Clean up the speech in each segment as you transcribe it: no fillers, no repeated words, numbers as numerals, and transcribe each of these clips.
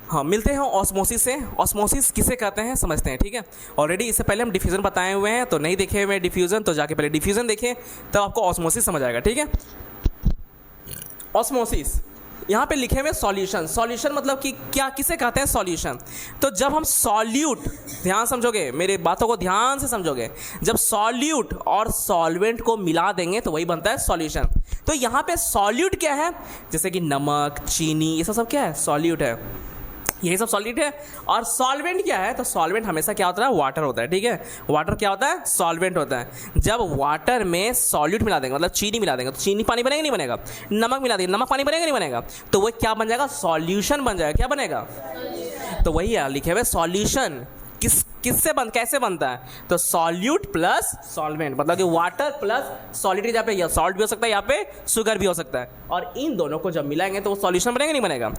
हाँ, मिलते हैं ऑस्मोसिस से। ऑस्मोसिस किसे कहते हैं समझते हैं, ठीक है। ऑलरेडी इससे पहले हम डिफ्यूज़न बताए हुए हैं, तो नहीं देखे हुए डिफ्यूज़न तो जाके पहले डिफ्यूज़न देखें, तब आपको ऑस्मोसिस समझ आएगा, ठीक है। ऑस्मोसिस यहाँ पे लिखे हुए सॉल्यूशन। सॉल्यूशन मतलब कि क्या, किसे कहते हैं सॉल्यूशन। तो जब हम सॉल्यूट, ध्यान समझोगे, मेरे बातों को ध्यान से समझोगे, जब सॉल्यूट और सॉल्वेंट को मिला देंगे तो वही बनता है सॉल्यूशन। तो यहाँ पे सॉल्यूट क्या है, जैसे कि नमक, चीनी, ये सब क्या है, सॉल्यूट है, यही सब सॉल्यूट है। और सॉल्वेंट क्या है, तो सॉल्वेंट हमेशा क्या होता है, वाटर होता है, ठीक है। वाटर क्या होता है, सॉल्वेंट होता है। जब वाटर में सॉल्यूट मिला देंगे, मतलब चीनी मिला देंगे, तो चीनी पानी बनेगा नहीं बनेगा, नमक मिला देंगे, नमक पानी बनेगा नहीं बनेगा, तो वो क्या बन जाएगा, सॉल्यूशन बन जाएगा। क्या बनेगा, तो वही है लिखे हुए सॉल्यूशन। कैसे बनता है, तो सॉल्यूट प्लस सॉल्वेंट, मतलब कि वाटर प्लस सॉलिड, यहाँ पे सॉल्ट भी हो सकता है, यहाँ पे शुगर भी हो सकता है, और इन दोनों को जब मिलाएंगे तो वो सॉल्यूशन बनेगा नहीं बनेगा।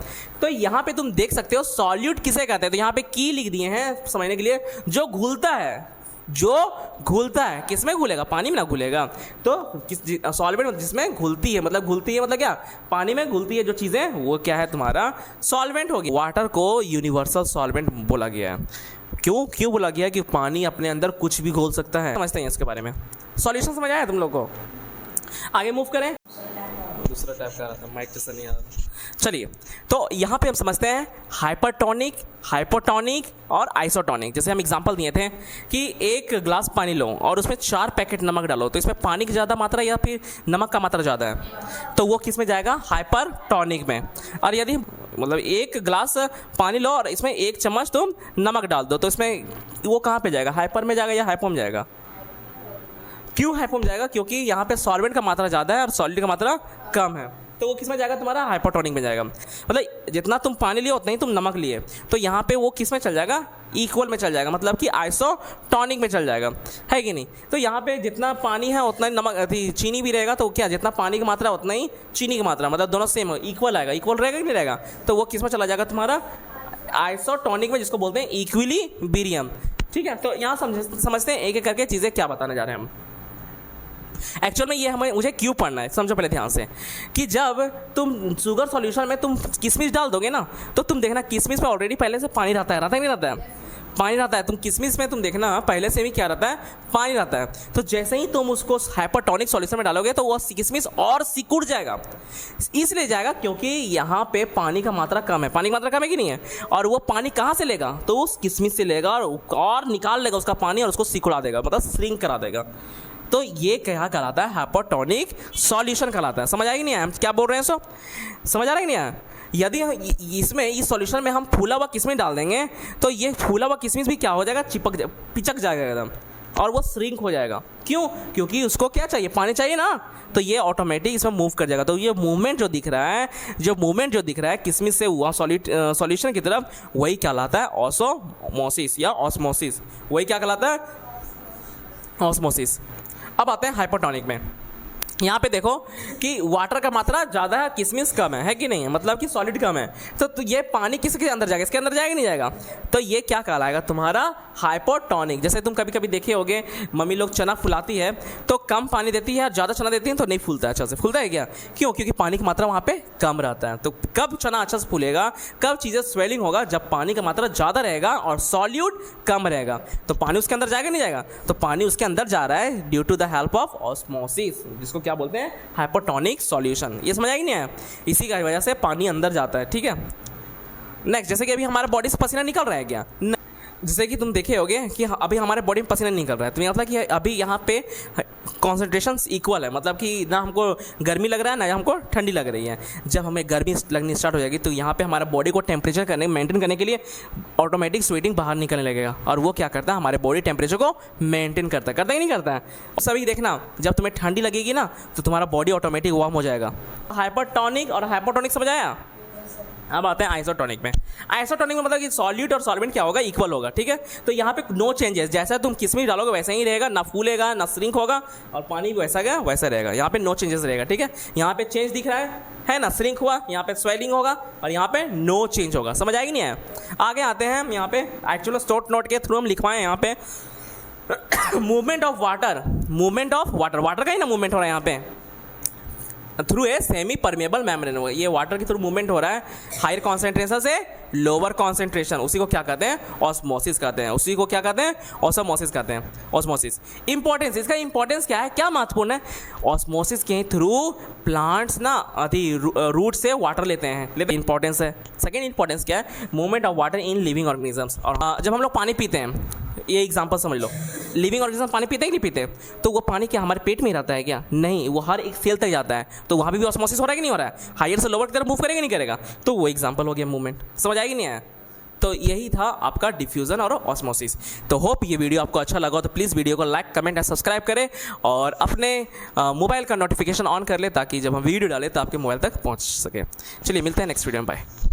तो यहाँ पे तुम देख सकते हो सॉल्यूट किसे कहते हैं, तो यहाँ पे की लिख दिए हैं समझने के लिए, जो घुलता है, जो घुलता है, किस में घुलेगा, पानी में ना घुलेगा। तो सॉल्वेंट जिसमें घुलती है, मतलब घुलती है मतलब क्या, पानी में घुलती है जो चीज़ें, वो क्या है तुम्हारा सॉल्वेंट होगी। वाटर को यूनिवर्सल सॉल्वेंट बोला गया है। क्यों बोला गया कि पानी अपने अंदर कुछ भी घोल सकता है। समझते हैं इसके बारे में, सॉल्यूशन समझ आया तुम लोग को। आगे मूव करें, दूसरा टाइप का रहा था, माइक जैसा नहीं आ रहा। चलिए, तो यहाँ पे हम समझते हैं हाइपरटोनिक, हाइपोटोनिक और आइसोटोनिक। जैसे हम एग्जांपल दिए थे कि एक ग्लास पानी लो और उसमें 4 पैकेट नमक डालो, तो इसमें पानी की ज़्यादा मात्रा या फिर नमक का मात्रा ज़्यादा है, तो वो किस में जाएगा, हाइपरटोनिक में। और यदि मतलब एक ग्लास पानी लो और इसमें 1 चम्मच तुम नमक डाल दो, तो इसमें वो कहाँ पे जाएगा, हाइपर में जाएगा या हाइपो में जाएगा। क्यों हाइपो में जाएगा, क्योंकि यहाँ पे सॉल्वेंट का मात्रा ज़्यादा है और सॉलिड का मात्रा कम है, तो वो किस में जाएगा, तुम्हारा हाइपोटोनिक में जाएगा। मतलब जितना तुम पानी लिए उतना ही तुम नमक लिए, तो यहाँ पे वो किस में चल जाएगा, इक्वल में चल जाएगा, मतलब कि आइसोटोनिक में चल जाएगा, है कि नहीं। तो यहाँ पे जितना पानी है उतना ही नमक चीनी भी रहेगा, तो क्या, जितना पानी की मात्रा उतना ही चीनी की मात्रा, मतलब दोनों सेम इक्वल आएगा, इक्वल रहेगा कि नहीं रहेगा, तो वो किस में चला जाएगा, तुम्हारा आइसोटोनिक में, जिसको बोलते हैं इक्विलिब्रियम, ठीक है। तो यहाँ समझते हैं एक एक करके चीज़ें क्या बताने जा रहे हैं हम। एक्चुअल में ये मुझे क्यों पढ़ना है, समझो पहले ध्यान से, कि जब तुम शुगर सॉल्यूशन में तुम किशमिश डाल दोगे ना, तो तुम देखना किशमिश में ऑलरेडी पहले से पानी रहता है नहीं रहता है, पानी रहता है। तुम किशमिश में तुम देखना पहले से भी क्या रहता है, पानी रहता है। तो जैसे ही तुम उसको हाइपरटोनिक सॉल्यूशन में डालोगे तो वो किशमिश और सिकुड़ जाएगा। इसलिए जाएगा क्योंकि यहाँ पे पानी का मात्रा कम है, पानी की मात्रा कम है कि नहीं है, और वो पानी कहाँ से लेगा, तो उस किशमिश से लेगा और निकाल लेगा उसका पानी और उसको सिकुड़ा देगा, मतलब श्रिंक करा देगा। तो ये क्या कहलाता है, हाइपोटोनिक सॉल्यूशन कहलाता है। समझ आएगी नहीं आया हम क्या बोल रहे हैं, सो समझ आ रहा है कि नहीं आया। यदि इसमें इस सॉल्यूशन में हम फूला हुआ किशमिश डाल देंगे तो ये फूला हुआ किशमिश भी क्या हो जाएगा, पिचक जाएगा एकदम, और वो श्रिंक हो जाएगा। क्यों, क्योंकि उसको क्या चाहिए, पानी चाहिए ना, तो ये ऑटोमेटिक इसमें मूव कर जाएगा। तो ये मूवमेंट जो दिख रहा है किशमिश से हुआ सॉल्यूशन की तरफ, वही कहलाता है ऑस्मोसिस या ऑस्मोसिस, वही क्या कहलाता है, ऑस्मोसिस। अब आते हैं हाइपोटोनिक में। यहाँ पे देखो कि वाटर का मात्रा ज़्यादा है, किशमिश कम है कि नहीं है, मतलब कि सॉलिड कम है, तो ये पानी किसके अंदर जाएगा, इसके अंदर जाएगा नहीं जाएगा, तो ये क्या कहलाएगा, तुम्हारा हाइपोटोनिक। जैसे तुम कभी कभी देखे होगे मम्मी लोग चना फुलाती है तो कम पानी देती है, ज़्यादा चना देती है तो नहीं फूलता है, अच्छा से फूलता है क्या, क्यों, क्योंकि पानी की मात्रा वहाँ पे कम रहता है। तो कब चना अच्छा से फूलेगा, कब चीज़ें स्वेलिंग होगा, जब पानी का मात्रा ज़्यादा रहेगा और सॉल्यूट कम रहेगा, तो पानी उसके अंदर जाएगा नहीं जाएगा, तो पानी उसके अंदर जा रहा है due to the help of osmosis, जिसको क्या बोलते हैं, हाइपोटोनिक सॉल्यूशन। ये समझ आएगी नहीं है, इसी की वजह से पानी अंदर जाता है, ठीक है। नेक्स्ट, जैसे कि अभी हमारे बॉडी से पसीना निकल रहा है क्या, जैसे कि तुम देखे होगे कि अभी हमारे बॉडी में पसीना निकल रहा है, तो ये मतलब कि अभी यहाँ पे कॉन्सेंट्रेशन इक्वल है, मतलब कि ना हमको गर्मी लग रहा है ना हमको ठंडी लग रही है। जब हमें गर्मी लगनी स्टार्ट हो जाएगी तो यहाँ पे हमारे बॉडी को टेम्परेचर मेंटेन करने के लिए ऑटोमेटिक स्वेटिंग बाहर निकलने लगेगा, और वो क्या करता है, हमारे बॉडी टेम्परेचर को मेंटेन करता है कि नहीं करता है। सभी देखना, जब तुम्हें ठंडी लगेगी ना तो तुम्हारा बॉडी ऑटोमेटिक वार्म हो जाएगा। हाइपरटोनिक और हाइपोटोनिक समझ आया। अब आते हैं आइसोटोनिक में। आइसोटोनिक में मतलब कि सॉल्यूट और सॉल्वेंट क्या होगा, इक्वल होगा, ठीक है। तो यहाँ पे नो चेंजेस, जैसा तुम किशमिश डालोगे वैसा ही रहेगा, ना फूलेगा ना श्रिंक होगा, और पानी भी वैसा गया वैसा रहेगा, यहाँ पे नो चेंजेस रहेगा, ठीक है। यहाँ पे चेंज दिख रहा है ना, श्रिंक हुआ, यहाँ पे स्वेलिंग होगा, और यहाँ पे नो चेंज होगा। समझ आएगी नहीं है। आगे आते हैं हम, यहाँ पे एक्चुअल शॉर्ट नोट के थ्रू हम लिखवाएं यहाँ पे मूवमेंट ऑफ वाटर, वाटर का ही ना मूवमेंट हो रहा है यहाँ पे, through a semi permeable membrane. ये वाटर के थ्रू मूवमेंट हो रहा है हायर कॉन्सेंट्रेशन से लोअर कॉन्सेंट्रेशन, उसी को क्या कहते हैं? ऑस्मोसिस कहते हैं। उसी को क्या कहते हैं? ऑस्मोसिस कहते हैं। ऑस्मोसिस। इंपॉर्टेंस, इसका इंपॉर्टेंस क्या है, क्या महत्वपूर्ण है? ऑस्मोसिस के थ्रू प्लांट्स ना रूट से वाटर लेते हैं, इंपॉर्टेंस है। सेकेंड इंपॉर्टेंस क्या है? Movement of water in living organisms. और जब हम लोग पानी पीते हैं, ये एग्जांपल समझ लो, लिविंग ऑर्गेनिज्म पानी पीते हैं कि नहीं पीते? तो वो पानी क्या हमारे पेट में ही रहता है क्या? नहीं, वो हर एक सेल तक जाता है, तो वहाँ भी ऑस्मोसिस हो रहा है कि नहीं हो रहा है? हायर से लोअर की तरफ मूव करेगा नहीं करेगा? तो वो एग्जांपल हो गया मूवमेंट। समझ आएगी नहीं आया? तो यही था आपका डिफ्यूजन और ऑस्मोसिस। तो होप ये वीडियो आपको अच्छा लगा हो तो प्लीज़ वीडियो को लाइक, कमेंट एंड सब्सक्राइब करें और अपने मोबाइल का नोटिफिकेशन ऑन कर ले ताकि जब हम वीडियो डालें तो आपके मोबाइल तक पहुंच सके। चलिए मिलते हैं नेक्स्ट वीडियो में, बाय।